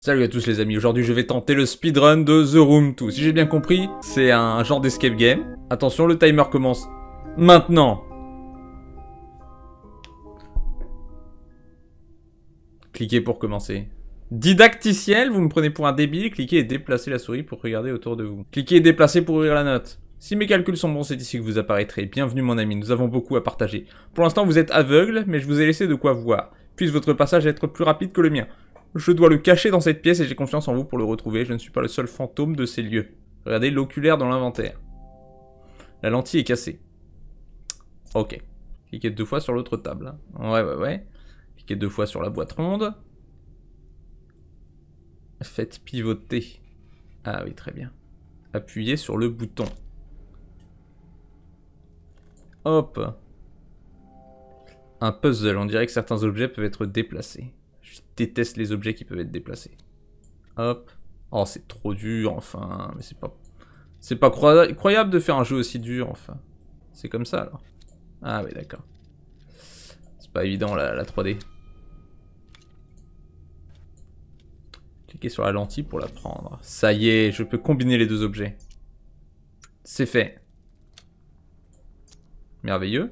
Salut à tous les amis, aujourd'hui je vais tenter le speedrun de The Room 2. Si j'ai bien compris, c'est un genre d'escape game. Attention, le timer commence maintenant. Cliquez pour commencer. Didacticiel, vous me prenez pour un débile, cliquez et déplacez la souris pour regarder autour de vous. Cliquez et déplacez pour ouvrir la note. Si mes calculs sont bons, c'est ici que vous apparaîtrez. Bienvenue mon ami, nous avons beaucoup à partager. Pour l'instant vous êtes aveugle, mais je vous ai laissé de quoi voir. Puisse votre passage être plus rapide que le mien. Je dois le cacher dans cette pièce et j'ai confiance en vous pour le retrouver. Je ne suis pas le seul fantôme de ces lieux. Regardez l'oculaire dans l'inventaire. La lentille est cassée. Ok. Cliquez 2 fois sur l'autre table. Ouais. Cliquez 2 fois sur la boîte ronde. Faites pivoter. Ah oui, très bien. Appuyez sur le bouton. Hop. Un puzzle. On dirait que certains objets peuvent être déplacés. Je déteste les objets qui peuvent être déplacés. Hop. Oh, c'est trop dur, enfin. Mais c'est pas... C'est pas croyable de faire un jeu aussi dur, enfin. C'est comme ça, alors. Ah oui, d'accord. C'est pas évident, la 3D. Cliquez sur la lentille pour la prendre. Ça y est, je peux combiner les deux objets. C'est fait. Merveilleux.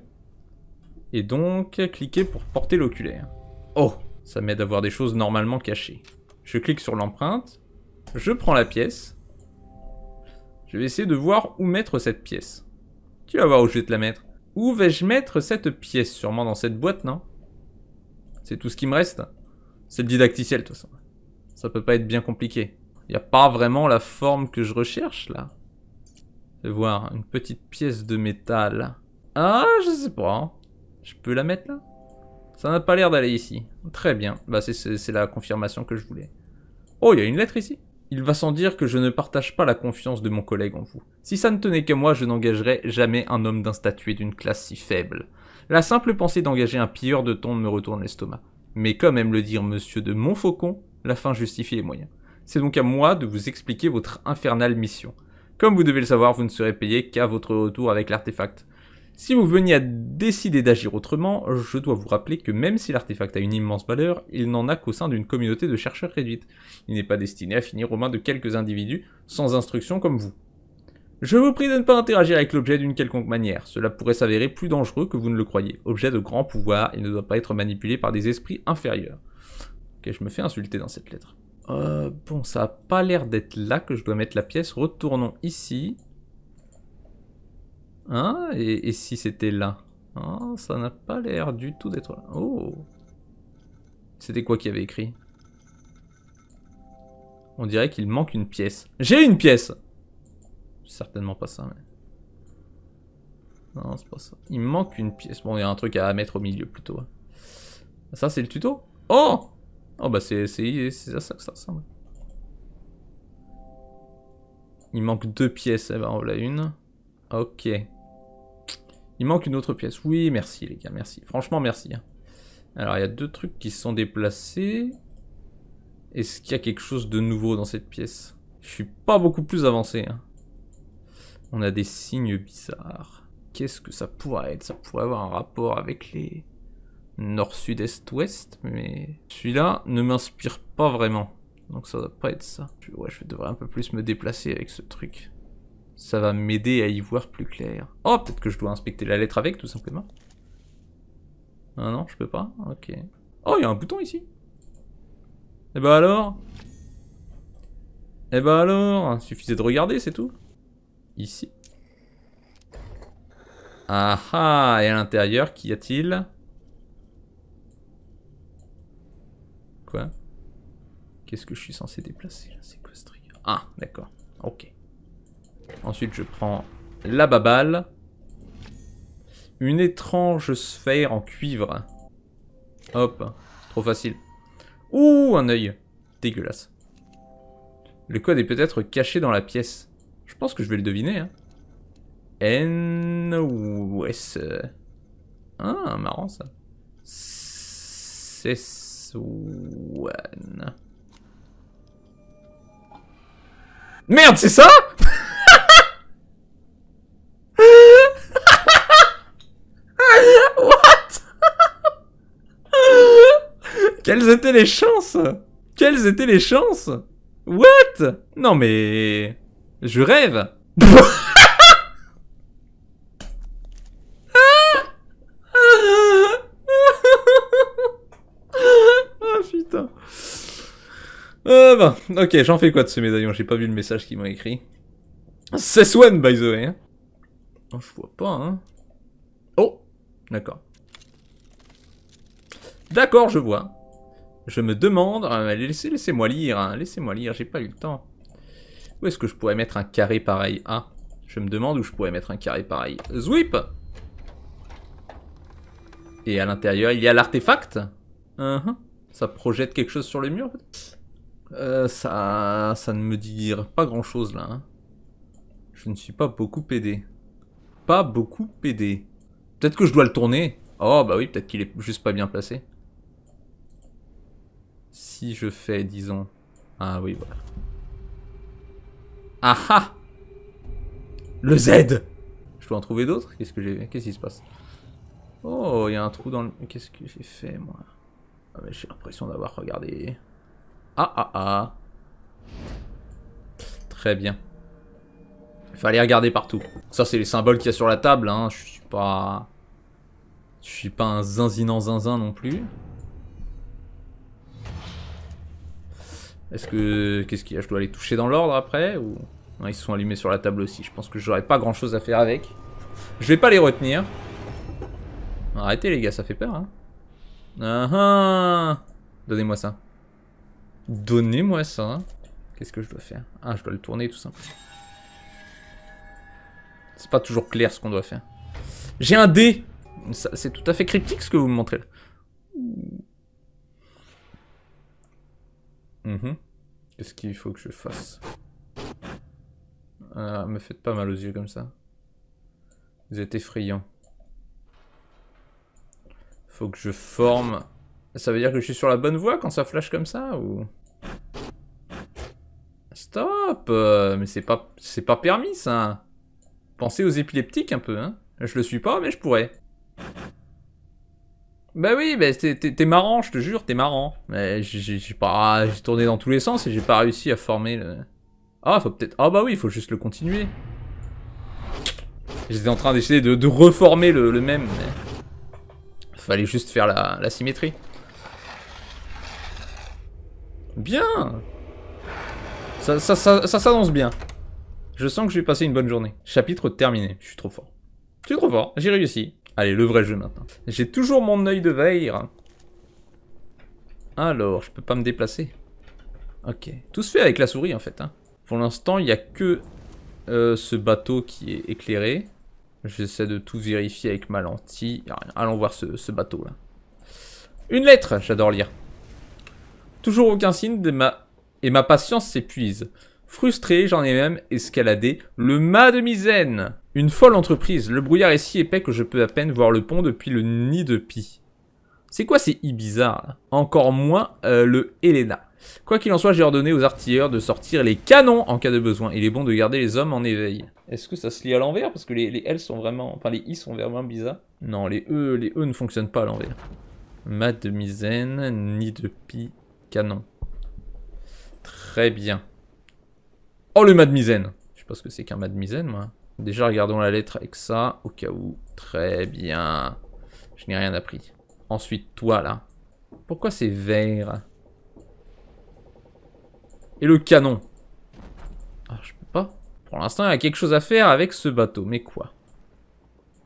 Et donc, cliquez pour porter l'oculaire. Oh! Ça m'aide à voir des choses normalement cachées. Je clique sur l'empreinte. Je prends la pièce. Je vais essayer de voir où mettre cette pièce. Tu vas voir où je vais te la mettre. Où vais-je mettre cette pièce? Sûrement dans cette boîte, non? C'est tout ce qui me reste. C'est le didacticiel, de toute façon. Ça peut pas être bien compliqué. Il n'y a pas vraiment la forme que je recherche, là. Je vais voir, une petite pièce de métal. Ah, je sais pas. Je peux la mettre là? Ça n'a pas l'air d'aller ici. Très bien. Bah c'est la confirmation que je voulais. Oh, il y a une lettre ici. Il va sans dire que je ne partage pas la confiance de mon collègue en vous. Si ça ne tenait qu'à moi, je n'engagerais jamais un homme d'un statut et d'une classe si faible. La simple pensée d'engager un pilleur de thon me retourne l'estomac. Mais comme aime le dire monsieur de Montfaucon, la fin justifie les moyens. C'est donc à moi de vous expliquer votre infernale mission. Comme vous devez le savoir, vous ne serez payé qu'à votre retour avec l'artefact. Si vous veniez à décider d'agir autrement, je dois vous rappeler que même si l'artefact a une immense valeur, il n'en a qu'au sein d'une communauté de chercheurs réduite. Il n'est pas destiné à finir aux mains de quelques individus sans instruction comme vous. Je vous prie de ne pas interagir avec l'objet d'une quelconque manière, cela pourrait s'avérer plus dangereux que vous ne le croyez. Objet de grand pouvoir, il ne doit pas être manipulé par des esprits inférieurs. Ok, je me fais insulter dans cette lettre. Bon, ça a pas l'air d'être là que je dois mettre la pièce. Retournons ici. Hein? Et si c'était là? Oh, ça n'a pas l'air du tout d'être là. Oh! C'était quoi qui avait écrit? On dirait qu'il manque une pièce. J'ai une pièce! Certainement pas ça, mais... Non, c'est pas ça. Il me manque une pièce. Bon, il y a un truc à mettre au milieu, plutôt. Ça, c'est le tuto? Oh! Oh, bah c'est à ça que ça ressemble. Il manque 2 pièces. Eh ben, on l'a une. Ok. Il manque une autre pièce. Oui, merci les gars, merci. Franchement, merci. Alors, il y a 2 trucs qui se sont déplacés. Est-ce qu'il y a quelque chose de nouveau dans cette pièce? Je suis pas beaucoup plus avancé. On a des signes bizarres. Qu'est-ce que ça pourrait être? Ça pourrait avoir un rapport avec les nord, sud, est, ouest, mais celui-là ne m'inspire pas vraiment. Donc ça doit pas être ça. Ouais, je devrais un peu plus me déplacer avec ce truc. Ça va m'aider à y voir plus clair. Oh, peut-être que je dois inspecter la lettre avec, tout simplement. Ah non, je peux pas. Ok. Oh, il y a un bouton ici. Eh ben alors? Eh ben alors? Il suffisait de regarder, c'est tout. Ici. Ah ah, et à l'intérieur, qu'y a-t-il? Quoi? Qu'est-ce que je suis censé déplacer là? C'est quoi ce truc? Ah, d'accord. Ok. Ensuite, je prends la baballe. Une étrange sphère en cuivre. Hop. Trop facile. Ouh, un œil. Dégueulasse. Le code est peut-être caché dans la pièce. Je pense que je vais le deviner. Hein. N-O-S. Ah, marrant ça. C-1. Merde, c'est ça? What? Quelles étaient les chances? Quelles étaient les chances? What? Non mais... Je rêve. Ah putain. Bah, ok, j'en fais quoi de ce médaillon? J'ai pas vu le message qu'ils m'ont écrit. C'est one by the way. Hein. Oh, je vois pas, hein. Oh, d'accord. D'accord, je vois. Je me demande... laissez-moi lire, hein. Laissez-moi lire, j'ai pas eu le temps. Où est-ce que je pourrais mettre un carré pareil? Ah, je me demande où je pourrais mettre un carré pareil. Zwip. Et à l'intérieur, il y a l'artefact. Ça projette quelque chose sur le mur? Ça ne me dit pas grand-chose, là. Hein. Je ne suis pas beaucoup aidé. Pas beaucoup aidé. Peut-être que je dois le tourner. Oh, bah oui, peut-être qu'il est juste pas bien placé. Si je fais, disons... Ah oui, voilà. Ah ah! Le Z! Je dois en trouver d'autres? Qu'est-ce qui se passe? Oh, il y a un trou dans le... Qu'est-ce que j'ai fait, moi? Ah, j'ai l'impression d'avoir regardé... Ah. Très bien. Il fallait regarder partout. Ça, c'est les symboles qu'il y a sur la table, hein. Je suis pas un zinzinant zinzin non plus. Est-ce que... Qu'est-ce qu'il y a? Je dois les toucher dans l'ordre après ou... Non, ils sont allumés sur la table aussi. Je pense que j'aurais pas grand-chose à faire avec. Je vais pas les retenir. Arrêtez les gars, ça fait peur, hein. Donnez-moi ça. Donnez-moi ça. Qu'est-ce que je dois faire? Ah, je dois le tourner tout simplement. C'est pas toujours clair ce qu'on doit faire. J'ai un dé. C'est tout à fait cryptique ce que vous me montrez là. Qu'est-ce qu'il faut que je fasse? Me faites pas mal aux yeux comme ça. Vous êtes effrayant. Faut que je forme... Ça veut dire que je suis sur la bonne voie quand ça flash comme ça ou... Stop. Mais c'est pas permis ça. Pensez aux épileptiques un peu, hein. Je le suis pas, mais je pourrais. Bah oui, bah t'es marrant, je te jure, t'es marrant. Mais j'ai tourné dans tous les sens et j'ai pas réussi à former le... Ah, faut peut-être... Ah bah oui, il faut juste le continuer. J'étais en train d'essayer de reformer le même, mais... Fallait juste faire la symétrie. Bien. Ça s'annonce bien. Je sens que je vais passer une bonne journée. Chapitre terminé. Je suis trop fort. J'ai réussi. Allez, le vrai jeu maintenant. J'ai toujours mon œil de veille. Alors, je peux pas me déplacer. Ok. Tout se fait avec la souris en fait. Hein. Pour l'instant, il n'y a que ce bateau qui est éclairé. J'essaie de tout vérifier avec ma lentille. Rien. Allons voir ce bateau là. Une lettre, j'adore lire. Toujours aucun signe et ma patience s'épuise. Frustré, j'en ai même escaladé le mât de misaine. Une folle entreprise. Le brouillard est si épais que je peux à peine voir le pont depuis le nid de Pi. C'est quoi ces i bizarres là? Encore moins le Helena. Quoi qu'il en soit, j'ai ordonné aux artilleurs de sortir les canons en cas de besoin. Il est bon de garder les hommes en éveil. Est-ce que ça se lit à l'envers? Parce que les L sont vraiment... Enfin, les I sont vraiment bizarres. Non, les E ne fonctionnent pas à l'envers. Mât de misaine, nid de Pi, canon. Très bien. Oh, le mât de misaine. Je sais pas ce que c'est qu'un mât de misaine, moi. Déjà, regardons la lettre avec ça, au cas où. Très bien. Je n'ai rien appris. Ensuite, toi, là. Pourquoi c'est vert? Et le canon? Ah, je peux pas. Pour l'instant, il y a quelque chose à faire avec ce bateau. Mais quoi?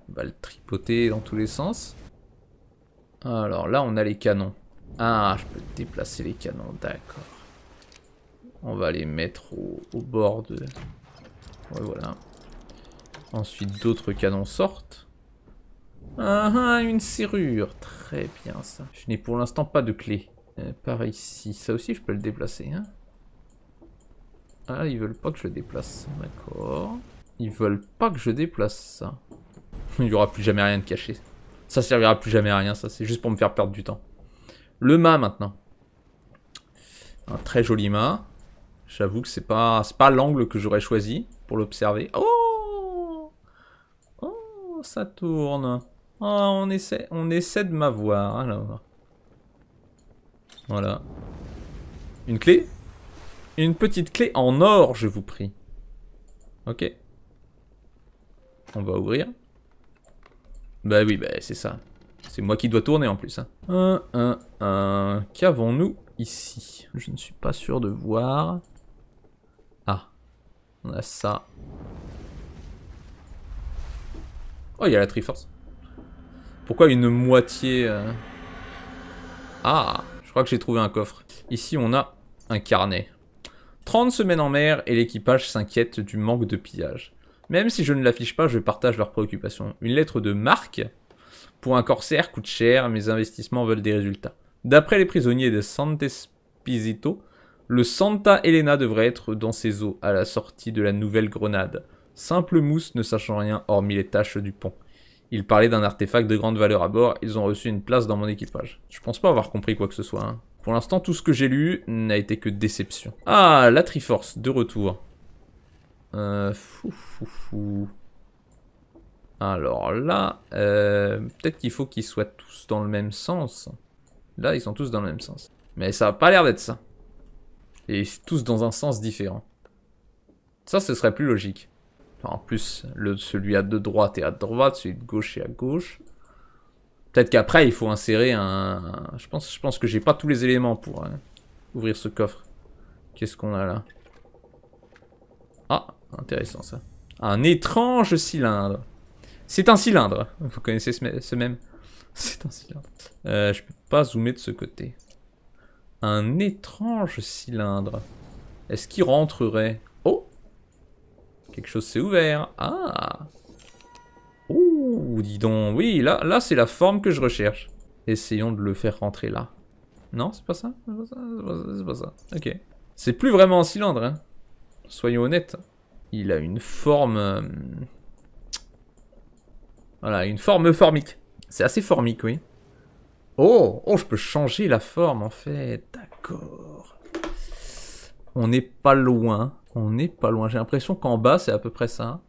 On va le tripoter dans tous les sens. Alors là, on a les canons. Ah, je peux déplacer les canons. D'accord. On va les mettre au bord de... Ouais, voilà. Ensuite, d'autres canons sortent. Ah, une serrure. Très bien, ça. Je n'ai pour l'instant pas de clé. Par ici. Ça aussi, je peux le déplacer. Hein. Ah, ils veulent pas que je le déplace. D'accord. Ils veulent pas que je déplace ça. Il n'y aura plus jamais rien de caché. Ça servira plus jamais à rien, ça. C'est juste pour me faire perdre du temps. Le mât, maintenant. Un très joli mât. J'avoue que c'est pas l'angle que j'aurais choisi pour l'observer. Oh! Oh, ça tourne. Oh, on essaie de m'avoir, alors. Voilà. Une clé? Une petite clé en or, je vous prie. Ok. On va ouvrir. Bah oui, bah c'est ça. C'est moi qui dois tourner en plus. Hein. Qu'avons-nous ici? Je ne suis pas sûr de voir. Ah. On a ça. Oh, il y a la Triforce. Pourquoi une moitié Ah, je crois que j'ai trouvé un coffre. Ici, on a un carnet. 30 semaines en mer et l'équipage s'inquiète du manque de pillage. Même si je ne l'affiche pas, je partage leurs préoccupations. Une lettre de Marc. Pour un corsaire coûte cher, mes investissements veulent des résultats. D'après les prisonniers de Sant'Espísito, le Santa Elena devrait être dans ses eaux à la sortie de la Nouvelle-Grenade. Simple mousse ne sachant rien hormis les taches du pont. Ils parlaient d'un artefact de grande valeur à bord, ils ont reçu une place dans mon équipage. Je pense pas avoir compris quoi que ce soit. Hein. Pour l'instant, tout ce que j'ai lu n'a été que déception. Ah, la Triforce, de retour. Alors là, peut-être qu'il faut qu'ils soient tous dans le même sens. Là, ils sont tous dans le même sens. Mais ça a pas l'air d'être ça. Et tous dans un sens différent. Ça, ce serait plus logique. Enfin, en plus, celui à de droite et à droite, celui de gauche et à gauche. Peut-être qu'après, il faut insérer un... Je pense que j'ai pas tous les éléments pour ouvrir ce coffre. Qu'est-ce qu'on a là? Ah, intéressant ça. Un étrange cylindre. C'est un cylindre. Vous connaissez ce même? C'est un cylindre. Je peux pas zoomer de ce côté. Un étrange cylindre. Est-ce qu'il rentrerait? Oh! Quelque chose s'est ouvert. Ah! Oh, dis donc. Oui, là c'est la forme que je recherche. Essayons de le faire rentrer là. Non, c'est pas ça? C'est pas ça. Ok. C'est plus vraiment un cylindre, hein. Soyons honnêtes. Il a une forme... Voilà, une forme formique. C'est assez formique, oui. Oh, je peux changer la forme, en fait. D'accord. On n'est pas loin. On n'est pas loin. J'ai l'impression qu'en bas, c'est à peu près ça.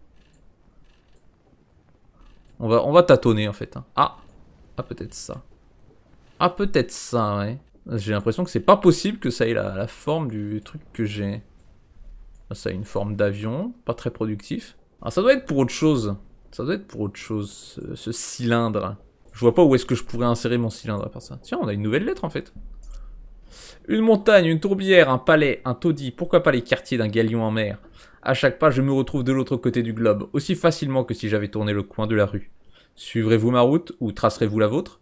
On va tâtonner, en fait. Ah, peut-être ça. Ah, peut-être ça, ouais. J'ai l'impression que c'est pas possible que ça ait la forme du truc que j'ai. Ça a une forme d'avion, pas très productif. Ah, ça doit être pour autre chose. Ça doit être pour autre chose, ce cylindre. Je vois pas où est-ce que je pourrais insérer mon cylindre à part ça. Tiens, on a une nouvelle lettre en fait. Une montagne, une tourbière, un palais, un taudis, pourquoi pas les quartiers d'un galion en mer. À chaque pas, je me retrouve de l'autre côté du globe, aussi facilement que si j'avais tourné le coin de la rue. Suivrez-vous ma route ou tracerez-vous la vôtre?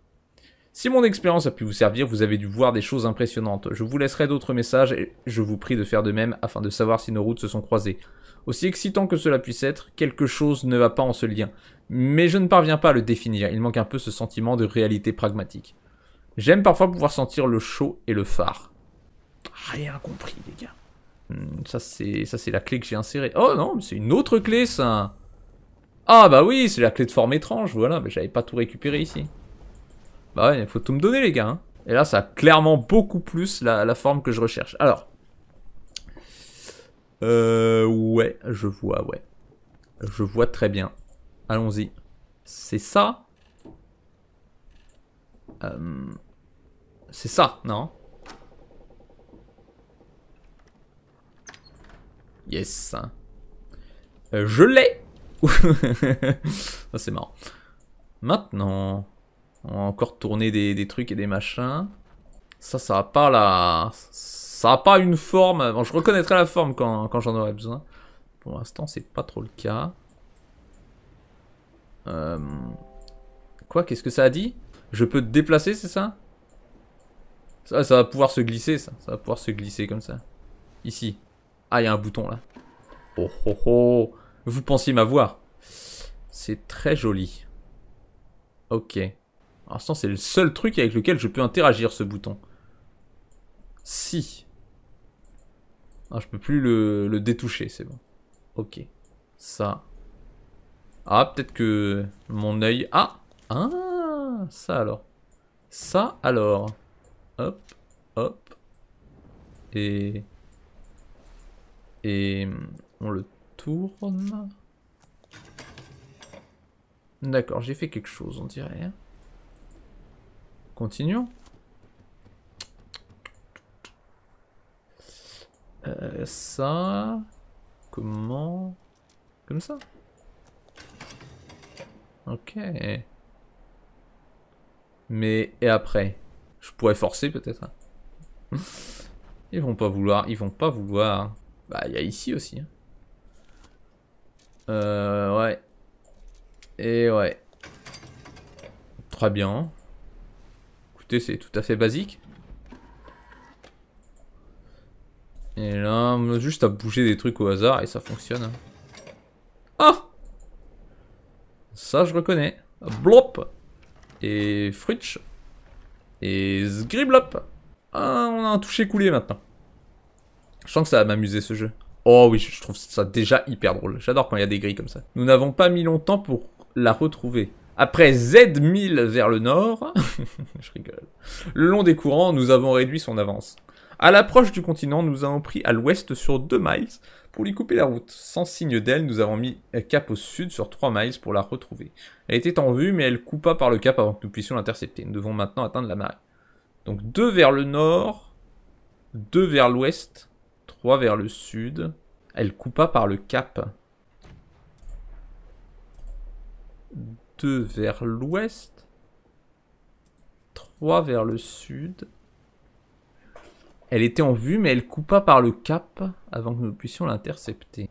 Si mon expérience a pu vous servir, vous avez dû voir des choses impressionnantes. Je vous laisserai d'autres messages et je vous prie de faire de même afin de savoir si nos routes se sont croisées. Aussi excitant que cela puisse être, quelque chose ne va pas en ce lien. Mais je ne parviens pas à le définir, il manque un peu ce sentiment de réalité pragmatique. J'aime parfois pouvoir sentir le chaud et le phare. Rien compris, les gars. Ça c'est la clé que j'ai insérée. Oh non, c'est une autre clé, ça. Ah bah oui, c'est la clé de forme étrange, voilà, mais j'avais pas tout récupéré ici. Bah ouais, il faut tout me donner, les gars. Hein. Et là, ça a clairement beaucoup plus la forme que je recherche. Alors. Ouais, je vois, ouais. Je vois très bien. Allons-y. C'est ça? C'est ça, non? Yes. Je l'ai. Ça, c'est marrant. Maintenant, on va encore tourner des trucs et des machins. Ça a pas la... Ça a pas une forme... Bon, je reconnaîtrai la forme quand j'en aurai besoin. Pour l'instant, c'est pas trop le cas. Quoi? Qu'est-ce que ça a dit? Je peux te déplacer, c'est ça? Ça va pouvoir se glisser, ça. Ça va pouvoir se glisser comme ça. Ici. Ah, il y a un bouton, là. Oh, oh, oh. Vous pensiez m'avoir. C'est très joli. Ok. Pour l'instant, c'est le seul truc avec lequel je peux interagir, ce bouton. Si. Ah, je peux plus le détoucher, c'est bon. Ok. Ça. Ah, peut-être que mon œil... Ah! Ah! Ça alors. Ça alors. Hop, hop. Et on le tourne. D'accord, j'ai fait quelque chose, on dirait. Continuons. Ça... Comment... Comme ça? Ok. Mais... Et après? Je pourrais forcer peut-être. Ils vont pas vouloir. Ils vont pas vouloir. Bah, il y a ici aussi. Ouais. Et ouais. Très bien. Écoutez, c'est tout à fait basique. Et là, on a juste à bouger des trucs au hasard et ça fonctionne. Ah! Ça, je reconnais. Blop! Et Fritsch. Et Scriblop. Ah, on a un toucher coulé maintenant. Je sens que ça va m'amuser ce jeu. Oh oui, je trouve ça déjà hyper drôle. J'adore quand il y a des grilles comme ça. Nous n'avons pas mis longtemps pour la retrouver. Après Z1000 vers le nord, je rigole. Le long des courants, nous avons réduit son avance. À l'approche du continent, nous avons pris à l'ouest sur 2 miles pour lui couper la route. Sans signe d'elle, nous avons mis cap au sud sur 3 miles pour la retrouver. Elle était en vue, mais elle coupa par le cap avant que nous puissions l'intercepter. Nous devons maintenant atteindre la marée. Donc 2 vers le nord, 2 vers l'ouest, 3 vers le sud. Elle coupa par le cap. 2 vers l'ouest, 3 vers le sud. Elle était en vue, mais elle coupa par le cap avant que nous puissions l'intercepter.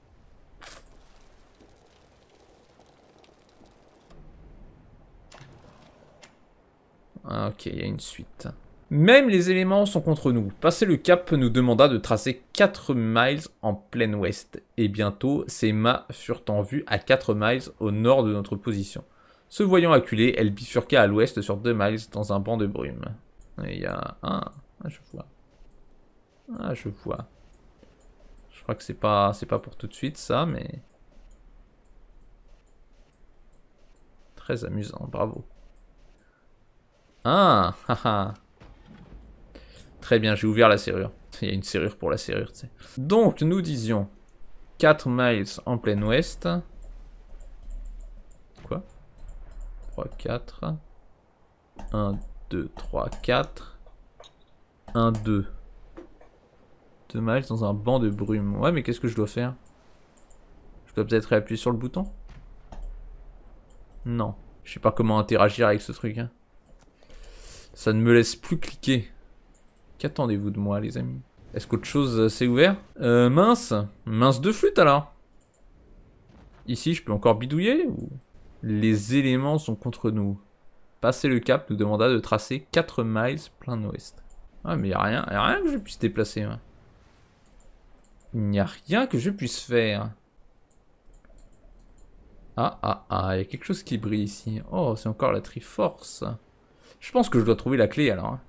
Ah, ok, il y a une suite. Même les éléments sont contre nous. Passer le cap nous demanda de tracer 4 miles en plein ouest. Et bientôt, ces mâts furent en vue à 4 miles au nord de notre position. Se voyant acculée, elle bifurqua à l'ouest sur 2 miles dans un banc de brume. Et il y a... Ah, je vois. Ah, je vois. Je crois que c'est pas pour tout de suite ça, mais... Très amusant, bravo. Ah, haha. Très bien, j'ai ouvert la serrure. Il y a une serrure pour la serrure, tu sais. Donc, nous disions 4 miles en plein ouest. Quoi? 3, 4. 1, 2, 3, 4. 1, 2. 2 miles dans un banc de brume. Ouais, mais qu'est-ce que je dois faire? Je dois peut-être réappuyer sur le bouton? Non. Je sais pas comment interagir avec ce truc. Hein. Ça ne me laisse plus cliquer. Qu'attendez-vous de moi, les amis? Est-ce qu'autre chose s'est ouvert? Mince. Mince de flûte, alors. Ici, je peux encore bidouiller ou... Les éléments sont contre nous. Passer le cap nous demanda de tracer 4 miles plein ouest. Ah, mais y a rien que je puisse déplacer. Ouais. Il n'y a rien que je puisse faire. Ah, il y a quelque chose qui brille ici. Oh, c'est encore la Triforce. Je pense que je dois trouver la clé, alors. Hein.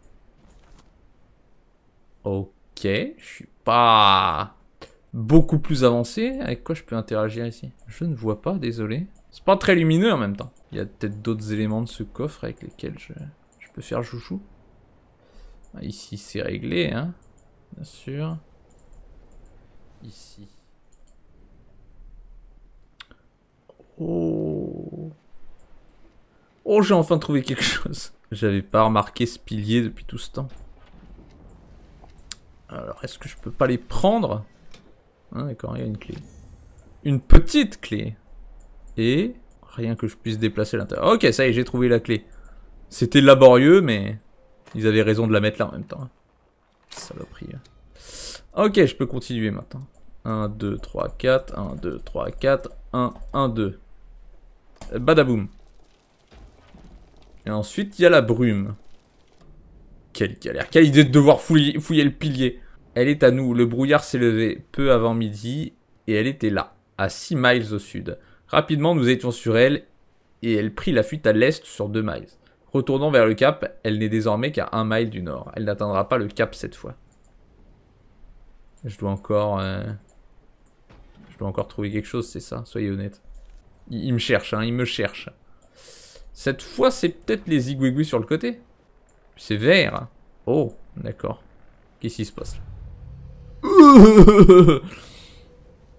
Ok, je suis pas beaucoup plus avancé. Avec quoi je peux interagir ici? Je ne vois pas, désolé. C'est pas très lumineux en même temps. Il y a peut-être d'autres éléments de ce coffre avec lesquels je peux faire chouchou. Ah, ici, c'est réglé, hein. Bien sûr. Ici. Oh. Oh, j'ai enfin trouvé quelque chose. J'avais pas remarqué ce pilier depuis tout ce temps. Alors, est-ce que je peux pas les prendre? Ah, d'accord, il y a une clé. Une petite clé. Et rien que je puisse déplacer à l'intérieur. Ok, ça y est, j'ai trouvé la clé. C'était laborieux, mais ils avaient raison de la mettre là en même temps. Saloperie. Ok, je peux continuer maintenant. 1, 2, 3, 4. 1, 2, 3, 4. 1, 1, 2. Badaboum. Et ensuite, il y a la brume. Quelle galère. Quelle idée de devoir fouiller le pilier. Elle est à nous. Le brouillard s'est levé peu avant midi. Et elle était là, à 6 miles au sud. Rapidement, nous étions sur elle. Et elle prit la fuite à l'est sur 2 miles. Retournant vers le cap, elle n'est désormais qu'à 1 mile du nord. Elle n'atteindra pas le cap cette fois. Je dois encore trouver quelque chose, c'est ça. Soyez honnête. Il me cherche, hein, il me cherche. Cette fois, c'est peut-être les zigouigouis sur le côté. C'est vert. Oh, d'accord. Qu'est-ce qui se passe là?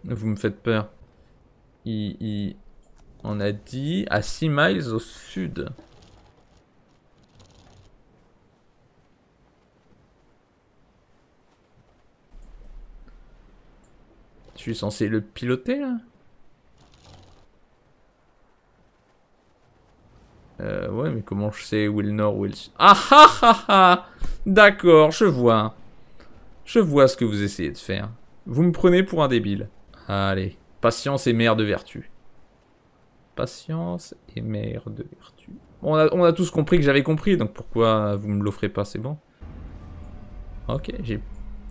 Vous me faites peur. On a dit à 6 miles au sud. Je suis censé le piloter, là? Ouais, mais comment je sais où est le nord, où est le sud? Ah ah ah ah! D'accord, je vois. Je vois ce que vous essayez de faire. Vous me prenez pour un débile. Allez, patience est mère de vertu. Patience est mère de vertu. Bon, on a tous compris que j'avais compris, donc pourquoi vous me l'offrez pas, c'est bon. Ok,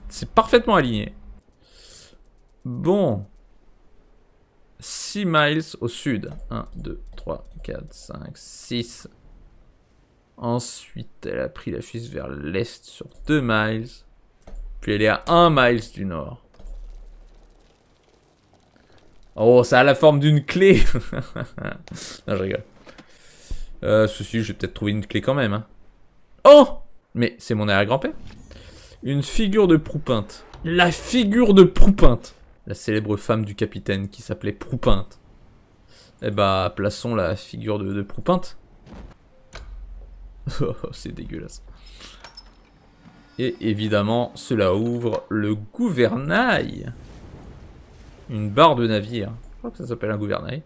c'est parfaitement aligné. Bon. 6 miles au sud. 1, 2, 3, 4, 5, 6. Ensuite, elle a pris la fuite vers l'est sur 2 miles. Puis elle est à 1 miles du nord. Oh, ça a la forme d'une clé. Non, je rigole. Ceci, je vais peut-être trouver une clé quand même. Hein. Oh! Mais c'est mon arrière-grand-père. Une figure de Proupinte. La figure de Proupinte. La célèbre femme du capitaine qui s'appelait Proupinte. Eh bah, plaçons la figure de Proupinte. Oh, c'est dégueulasse. Et évidemment, cela ouvre le gouvernail. Une barre de navire. Je crois que ça s'appelle un gouvernail.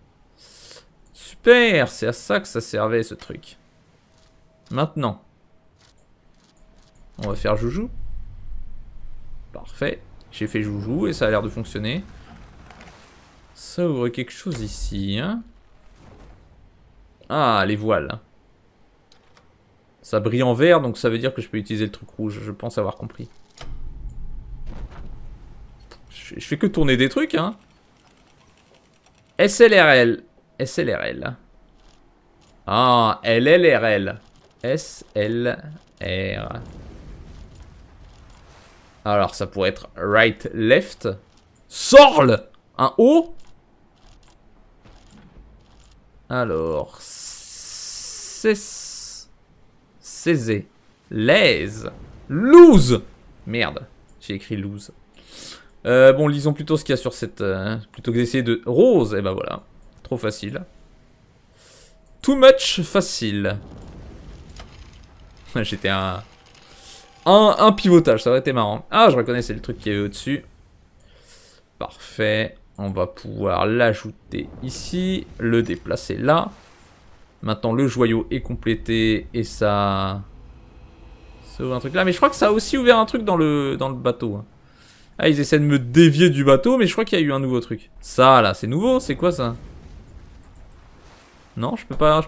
Super, c'est à ça que ça servait ce truc. Maintenant, on va faire joujou. Parfait. J'ai fait joujou et ça a l'air de fonctionner. Ça ouvre quelque chose ici. Hein. Ah, les voiles. Ça brille en vert, donc ça veut dire que je peux utiliser le truc rouge. Je pense avoir compris. Je fais que tourner des trucs, hein. SLRL. SLRL. Ah, LLRL. SLR. Alors, ça pourrait être right, left. Sorle. Un O. Alors, Cézé. L'aise. Lose. Merde, j'ai écrit lose. Bon, lisons plutôt ce qu'il y a sur cette... plutôt que d'essayer de... Rose, et ben voilà. Trop facile. Too much facile. J'étais un pivotage, ça aurait été marrant. Ah, je reconnaissais le truc qui est au-dessus. Parfait. On va pouvoir l'ajouter ici. Le déplacer là. Maintenant, le joyau est complété. Et ça... Ça ouvre un truc là. Mais je crois que ça a aussi ouvert un truc dans le bateau. Hein. Ah, ils essaient de me dévier du bateau, mais je crois qu'il y a eu un nouveau truc. Ça, là, c'est nouveau? C'est quoi, ça? Non, je peux pas...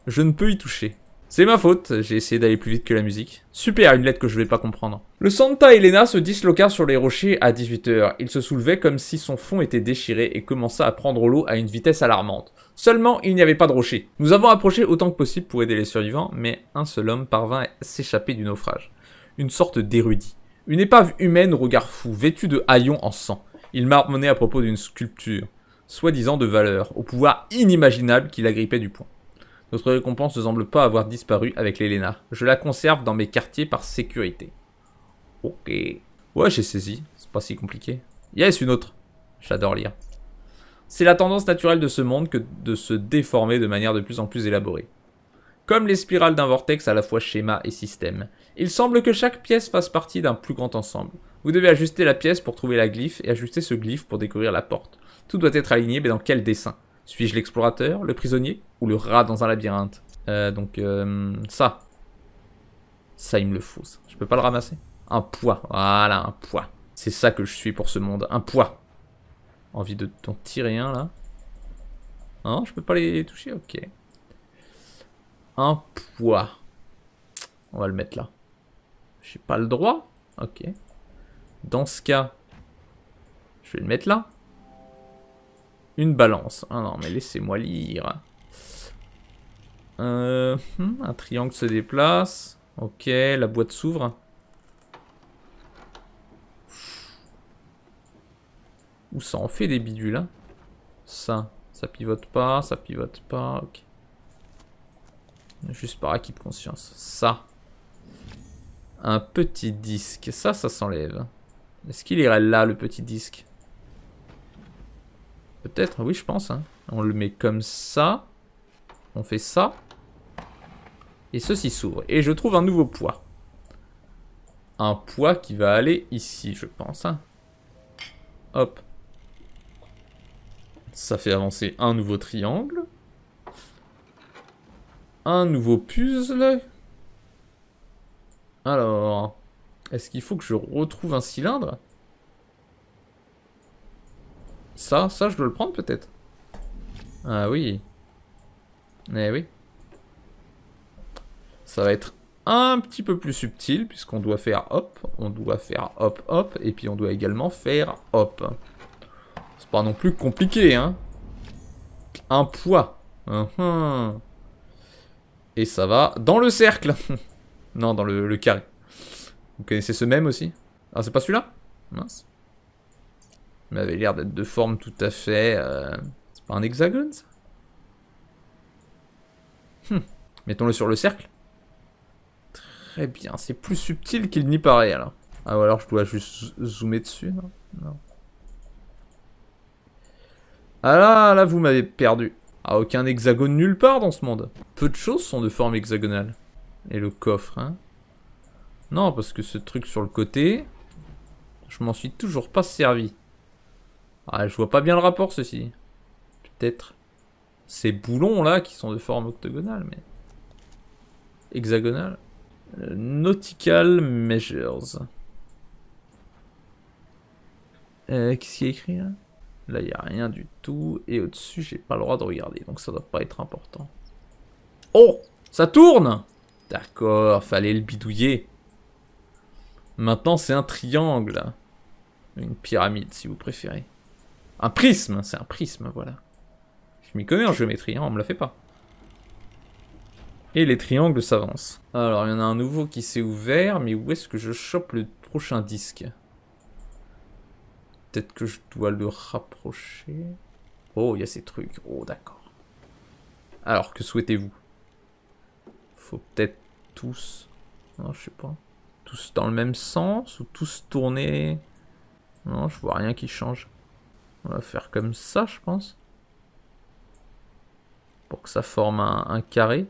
Je ne peux y toucher. C'est ma faute, j'ai essayé d'aller plus vite que la musique. Super, une lettre que je vais pas comprendre. Le Santa Elena se disloqua sur les rochers à 18 h. Il se soulevait comme si son fond était déchiré et commença à prendre l'eau à une vitesse alarmante. Seulement, il n'y avait pas de rocher. Nous avons approché autant que possible pour aider les survivants, mais un seul homme parvint à s'échapper du naufrage. Une sorte d'érudit. Une épave humaine au regard fou, vêtue de haillons en sang. Il marmonnait à propos d'une sculpture, soi-disant de valeur, au pouvoir inimaginable qui l'agrippait du poing. Notre récompense ne semble pas avoir disparu avec l'Elena. Je la conserve dans mes quartiers par sécurité. Ok. Ouais, j'ai saisi. C'est pas si compliqué. Yes, une autre. J'adore lire. C'est la tendance naturelle de ce monde que de se déformer de manière de plus en plus élaborée. Comme les spirales d'un vortex à la fois schéma et système. Il semble que chaque pièce fasse partie d'un plus grand ensemble. Vous devez ajuster la pièce pour trouver la glyphe et ajuster ce glyphe pour découvrir la porte. Tout doit être aligné, mais dans quel dessin? Suis-je l'explorateur, le prisonnier ou le rat dans un labyrinthe? Ça. Ça, il me le faut. Ça. Je peux pas le ramasser? Un poids. Voilà, un poids. C'est ça que je suis pour ce monde. Un poids. Envie de t'en tirer un, là. Non, je peux pas les toucher? Ok. Un poids. On va le mettre là. J'ai pas le droit? Ok. Dans ce cas, je vais le mettre là. Une balance. Ah non, mais laissez-moi lire. Un triangle se déplace. Ok, la boîte s'ouvre. Ouh, ça en fait des bidules. Hein. Ça pivote pas, ça pivote pas. Ok. Juste par acquis de conscience. Ça. Un petit disque. Ça s'enlève. Est-ce qu'il irait là, le petit disque? Peut-être, oui, je pense. Hein. On le met comme ça. On fait ça. Et ceci s'ouvre. Et je trouve un nouveau poids. Un poids qui va aller ici, je pense. Hein. Hop. Ça fait avancer un nouveau triangle. Un nouveau puzzle. Alors, est-ce qu'il faut que je retrouve un cylindre? Ça, je dois le prendre peut-être. Ah oui. Eh oui. Ça va être un petit peu plus subtil, puisqu'on doit faire hop, on doit faire hop, hop, et puis on doit également faire hop. C'est pas non plus compliqué, hein. Un poids. Et ça va dans le cercle. Non, dans le carré. Vous connaissez ce même aussi? Ah, c'est pas celui-là? Mince. Il m'avait l'air d'être de forme tout à fait... C'est pas un hexagone, ça? Mettons-le sur le cercle. Très bien, c'est plus subtil qu'il n'y paraît, alors. Ah, ou alors je dois juste zoomer dessus, non? Non. Ah là, vous m'avez perdu. Ah, aucun hexagone nulle part dans ce monde. Peu de choses sont de forme hexagonale. Et le coffre, hein? Non, parce que ce truc sur le côté, je m'en suis toujours pas servi. Ah, je vois pas bien le rapport, ceci. Peut-être ces boulons là qui sont de forme octogonale, mais hexagonale. Nautical measures. Qu'est-ce qu'il y a écrit là? Là, il n'y a rien du tout. Et au-dessus, j'ai pas le droit de regarder, donc ça doit pas être important. Oh! Ça tourne! D'accord, fallait le bidouiller. Maintenant, c'est un triangle. Une pyramide, si vous préférez. Un prisme, c'est un prisme, voilà. Je m'y connais en géométrie, hein, on me la fait pas. Et les triangles s'avancent. Alors, il y en a un nouveau qui s'est ouvert, mais où est-ce que je chope le prochain disque? Peut-être que je dois le rapprocher. Oh, il y a ces trucs. Oh, d'accord. Alors, que souhaitez-vous? Faut peut-être tous... Non, je sais pas. Tous dans le même sens ou tous tourner? Non, je vois rien qui change. On va faire comme ça, je pense. Pour que ça forme un carré.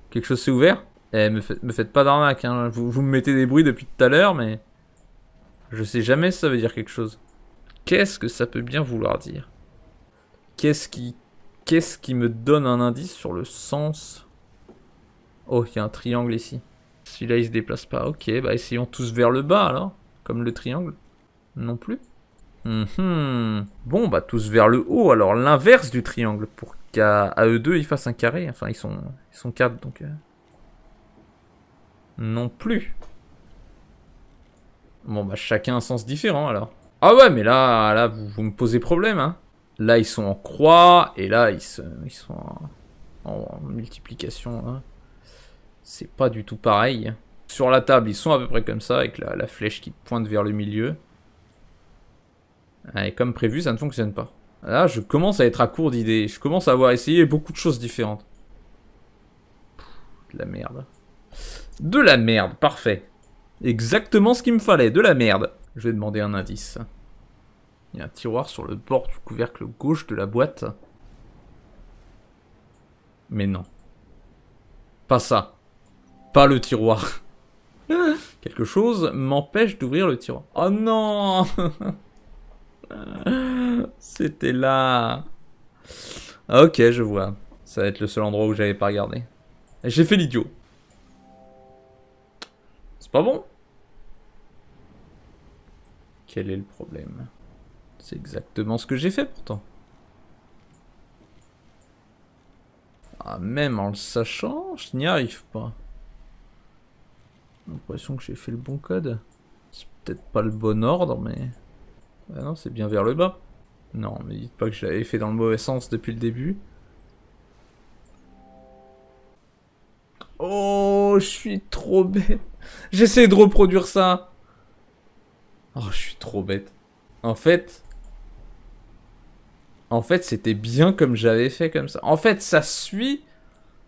Quelque chose s'est ouvert? Eh, me faites pas d'arnaque, hein. Vous me mettez des bruits depuis tout à l'heure, mais... Je sais jamais si ça veut dire quelque chose. Qu'est-ce que ça peut bien vouloir dire? Qu'est-ce qui me donne un indice sur le sens? Oh, il y a un triangle ici. Celui-là, il se déplace pas. Ok, bah essayons tous vers le bas, alors. Comme le triangle. Non plus. Bon, bah tous vers le haut, alors l'inverse du triangle. Pour qu'à eux deux, ils fassent un carré. Enfin, ils sont 4, donc... Non plus. Bon, bah chacun un sens différent, alors. Ah ouais, mais là vous me posez problème, hein. Là, ils sont en croix, et là, ils sont en multiplication, hein. C'est pas du tout pareil. Sur la table, ils sont à peu près comme ça, avec la flèche qui pointe vers le milieu. Et comme prévu, ça ne fonctionne pas. Là, je commence à être à court d'idées. Je commence à avoir essayé beaucoup de choses différentes. De la merde. De la merde, parfait. Exactement ce qu'il me fallait, de la merde. Je vais demander un indice. Il y a un tiroir sur le bord du couvercle gauche de la boîte. Mais non. Pas ça. Pas le tiroir. Quelque chose m'empêche d'ouvrir le tiroir. Oh non! C'était là. Ok, je vois. Ça va être le seul endroit où j'avais pas regardé. J'ai fait l'idiot. C'est pas bon. Quel est le problème? C'est exactement ce que j'ai fait pourtant. Ah, même en le sachant, je n'y arrive pas. J'ai l'impression que j'ai fait le bon code. C'est peut-être pas le bon ordre, mais... Ah non, c'est bien vers le bas. Non, mais dites pas que je l'avais fait dans le mauvais sens depuis le début. Oh, je suis trop bête. J'essaie de reproduire ça. Oh, je suis trop bête. En fait, c'était bien comme j'avais fait comme ça. En fait, ça suit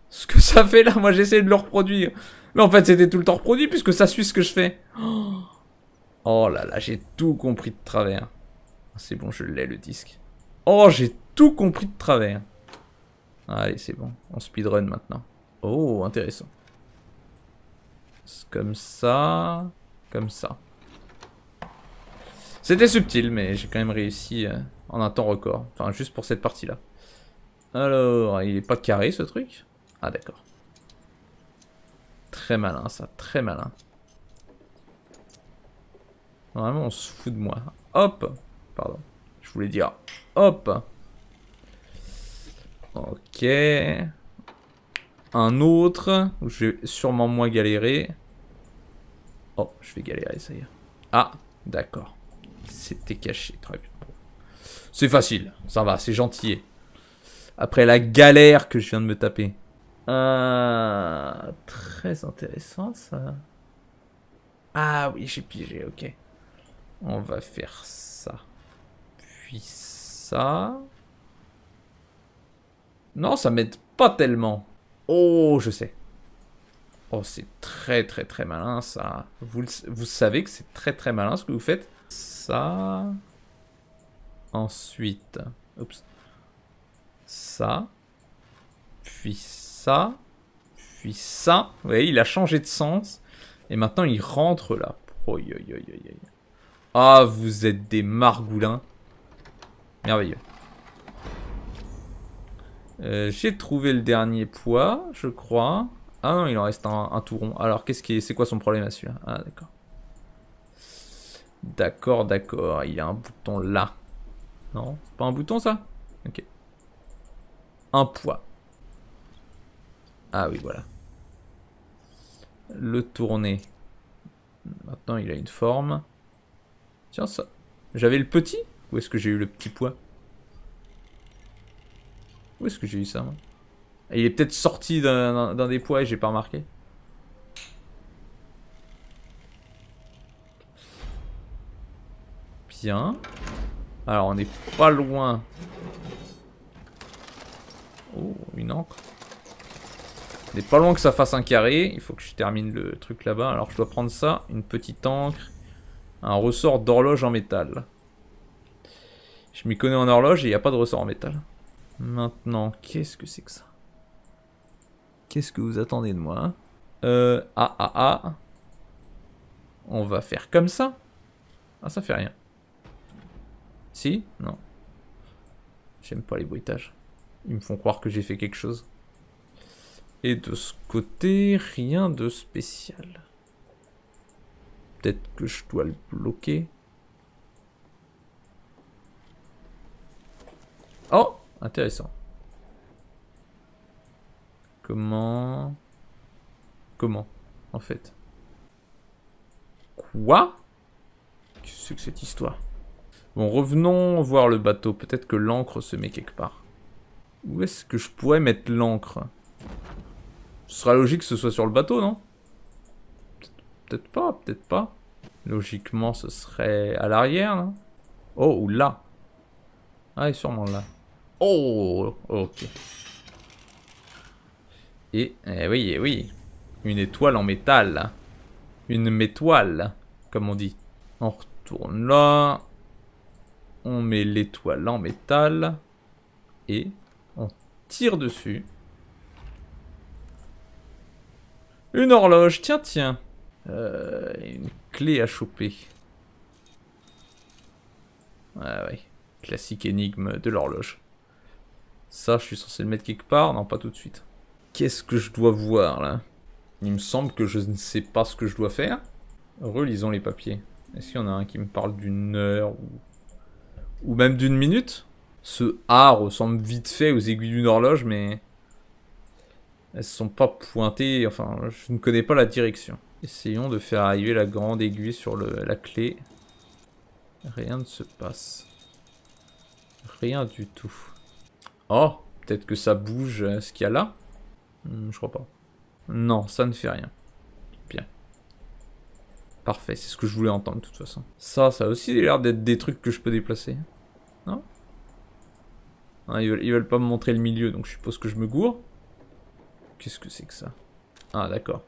ce que ça fait là. Moi, j'essaie de le reproduire. Mais en fait, c'était tout le temps reproduit puisque ça suit ce que je fais. Oh là là, j'ai tout compris de travers. C'est bon, je l'ai le disque. Oh, j'ai tout compris de travers. Allez, c'est bon. On speedrun maintenant. Oh, intéressant. Comme ça. Comme ça. C'était subtil, mais j'ai quand même réussi en un temps record. Enfin, juste pour cette partie-là. Alors, il est pas carré, ce truc? Ah, d'accord. Très malin, ça. Très malin. Vraiment, on se fout de moi. Hop! Pardon. Je voulais dire hop! Ok. Un autre, où je vais sûrement moins galérer. Oh, je vais galérer, ça y est. Ah, d'accord. C'était caché, très bien. C'est facile, ça va, c'est gentil. Après la galère que je viens de me taper. Très intéressant, ça. Ah oui, j'ai pigé, ok. On va faire ça. Puis ça. Non, ça m'aide pas tellement. Oh, je sais. Oh, c'est très très très malin ça. Vous savez que c'est très très malin ce que vous faites. Ça. Ensuite. Oups. Ça. Puis ça. Puis ça. Vous voyez, il a changé de sens. Et maintenant il rentre là. Oh, yo, yo, yo, yo. Ah, vous êtes des margoulins. Merveilleux. J'ai trouvé le dernier poids, je crois. Ah non, il en reste un tout rond. Alors, c'est quoi son problème à celui-là? Ah, d'accord. D'accord, d'accord. Il y a un bouton là. Non, c'est pas un bouton, ça? Ok. Un poids. Ah oui, voilà. Le tourner. Maintenant, il a une forme. Tiens, ça. J'avais le petit? Où est-ce que j'ai eu le petit poids? Où est-ce que j'ai eu ça, moi? Il est peut-être sorti d'un des poids et j'ai pas remarqué. Bien. Alors, on n'est pas loin. Oh, une encre. On n'est pas loin que ça fasse un carré. Il faut que je termine le truc là-bas. Alors, je dois prendre ça. Une petite encre. Un ressort d'horloge en métal. Je m'y connais en horloge et il n'y a pas de ressort en métal. Maintenant, qu'est-ce que c'est que ça? Qu'est-ce que vous attendez de moi, hein? On va faire comme ça. Ah, ça fait rien. Si? Non. J'aime pas les bruitages. Ils me font croire que j'ai fait quelque chose. Et de ce côté, rien de spécial. Peut-être que je dois le bloquer. Oh! Intéressant. Comment, en fait? Quoi? Qu'est-ce que c'est que cette histoire? Bon, revenons voir le bateau. Peut-être que l'encre se met quelque part. Où est-ce que je pourrais mettre l'encre? Ce sera logique que ce soit sur le bateau, non? Peut-être pas, peut-être pas. Logiquement, ce serait à l'arrière, non? Oh, ou là. Ah, et sûrement là. Oh, ok. Eh oui, eh oui. Une étoile en métal, là. Une métoile, comme on dit. On retourne là. On met l'étoile en métal. Et on tire dessus. Une horloge, tiens, tiens. Une clé à choper. Ah ouais. Classique énigme de l'horloge. Ça, je suis censé le mettre quelque part? Non, pas tout de suite. Qu'est-ce que je dois voir, là? Il me semble que je ne sais pas ce que je dois faire. Relisons les papiers. Est-ce qu'il y en a un qui me parle d'une heure ou même d'une minute? Ce A ressemble vite fait aux aiguilles d'une horloge, mais elles sont pas pointées. Enfin, je ne connais pas la direction. Essayons de faire arriver la grande aiguille sur la clé. Rien ne se passe. Rien du tout. Oh, peut-être que ça bouge ce qu'il y a là? Je crois pas. Non, ça ne fait rien. Bien. Parfait, c'est ce que je voulais entendre de toute façon. Ça a aussi l'air d'être des trucs que je peux déplacer. Non? Ah, ils veulent pas me montrer le milieu, donc je suppose que je me gourre. Qu'est-ce que c'est que ça? Ah, d'accord.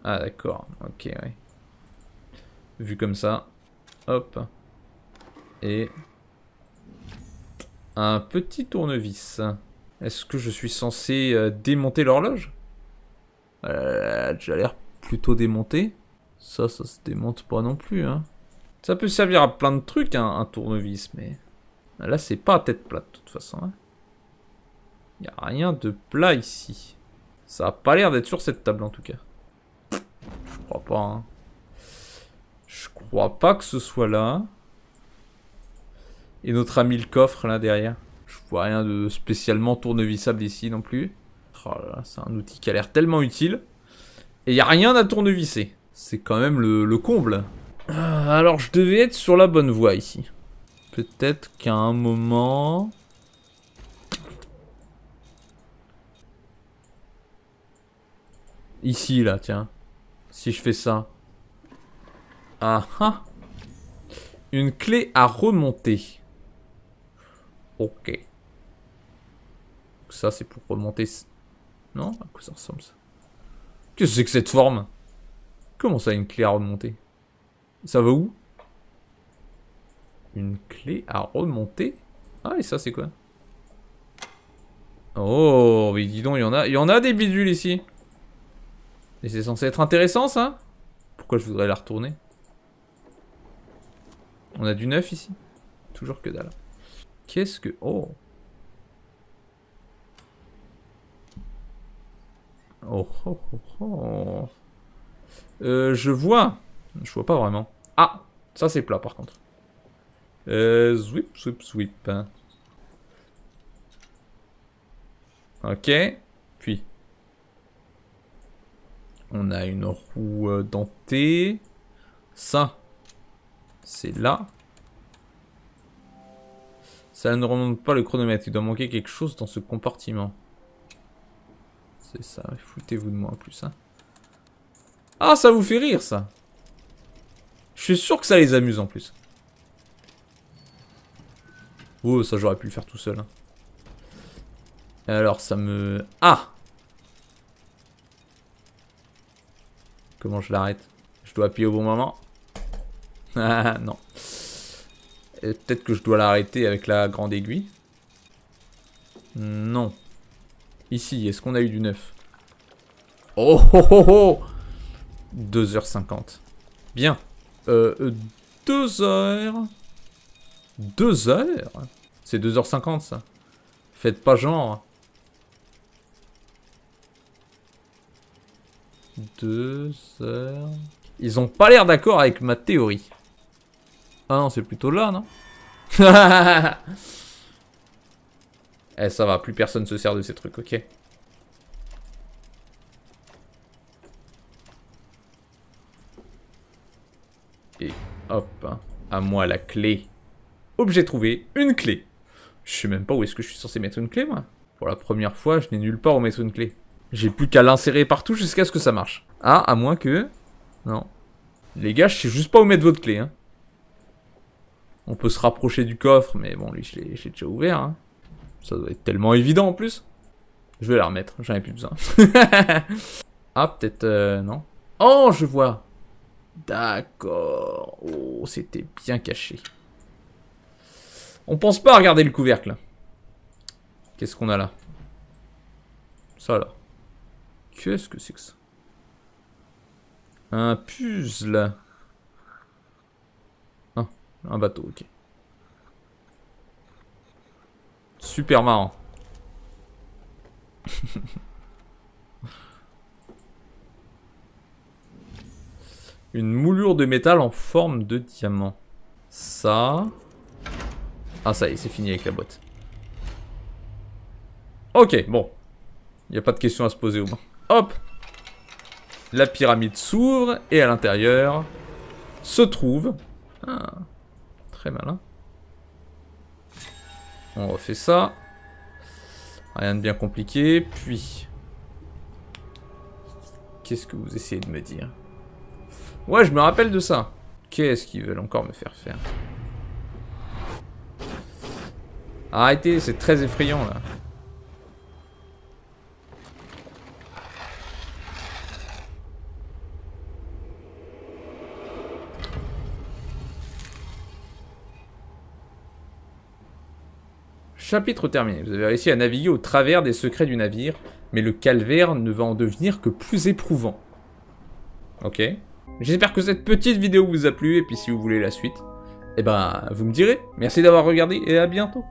Ah, d'accord. Ok, ouais. Vu comme ça. Hop. Et... un petit tournevis. Est-ce que je suis censé démonter l'horloge? Elle a déjà l'air plutôt démontée. Ça se démonte pas non plus, hein. Ça peut servir à plein de trucs, hein, un tournevis, mais... Là, c'est pas à tête plate, de toute façon. Hein. Y a rien de plat ici. Ça a pas l'air d'être sur cette table, en tout cas. Je crois pas, hein. Je crois pas que ce soit là. Et notre ami le coffre, là, derrière. Je vois rien de spécialement tournevisable ici, non plus. Oh là là, c'est un outil qui a l'air tellement utile. Et y a rien à tournevisser. C'est quand même le comble. Alors, je devais être sur la bonne voie, ici. Peut-être qu'à un moment... Ici, là, tiens. Si je fais ça. Ah ah. Une clé à remonter. Ok. Ça, c'est pour remonter... Non? À quoi ça ressemble, ça? Qu'est-ce que c'est que cette forme? Comment ça, une clé à remonter? Ça va où? Une clé à remonter? Ah, et ça, c'est quoi? Oh, mais dis donc, il y en a des bidules ici. Et c'est censé être intéressant, ça? Pourquoi je voudrais la retourner? On a du neuf ici? Toujours que dalle. Qu'est-ce que... Oh. Oh, oh, oh, oh. Je vois. Je vois pas vraiment. Ah, ça c'est plat par contre. Zwip, zwip, zwip. Ok. Puis. On a une roue dentée. Ça. C'est là. Ça ne remonte pas le chronomètre. Il doit manquer quelque chose dans ce compartiment. C'est ça. Foutez-vous de moi en plus. Hein. Ah, ça vous fait rire ça. Je suis sûr que ça les amuse en plus. Oh, ça j'aurais pu le faire tout seul. Hein. Alors ça me... Ah! Comment je l'arrête? Je dois appuyer au bon moment. Ah non. Peut-être que je dois l'arrêter avec la grande aiguille. Non. Ici, est-ce qu'on a eu du neuf? Oh oh oh oh! 2h50. Bien. 2h... 2h? C'est 2h50 ça. Faites pas genre. 2h... Ils ont pas l'air d'accord avec ma théorie. Ah non, c'est plutôt là, non? Eh, ça va, plus personne se sert de ces trucs, ok. Et hop, hein, à moi la clé. Objet trouvé, une clé. Je sais même pas où est-ce que je suis censé mettre une clé, moi. Pour la première fois, je n'ai nulle part où mettre une clé. J'ai plus qu'à l'insérer partout jusqu'à ce que ça marche. Ah, à moins que... Non. Les gars, je sais juste pas où mettre votre clé, hein. On peut se rapprocher du coffre, mais bon, lui, je l'ai déjà ouvert, hein. Ça doit être tellement évident, en plus. Je vais la remettre, j'en ai plus besoin. Ah, peut-être... non. Oh, je vois. D'accord. Oh, c'était bien caché. On pense pas à regarder le couvercle. Qu'est-ce qu'on a là? Ça, là. Qu'est-ce que c'est que ça? Un puzzle. Ah, un bateau, ok. Super marrant. Une moulure de métal en forme de diamant. Ça... Ah, ça y est, c'est fini avec la boîte. Ok, bon. Il n'y a pas de question à se poser au moins. Hop! La pyramide s'ouvre et à l'intérieur se trouve... Ah, très malin. On refait ça. Rien de bien compliqué. Puis... Qu'est-ce que vous essayez de me dire? Ouais, je me rappelle de ça. Qu'est-ce qu'ils veulent encore me faire faire? Arrêtez, c'est très effrayant là. Chapitre terminé. Vous avez réussi à naviguer au travers des secrets du navire, mais le calvaire ne va en devenir que plus éprouvant. Ok. J'espère que cette petite vidéo vous a plu, et puis si vous voulez la suite, eh ben, vous me direz. Merci d'avoir regardé, et à bientôt.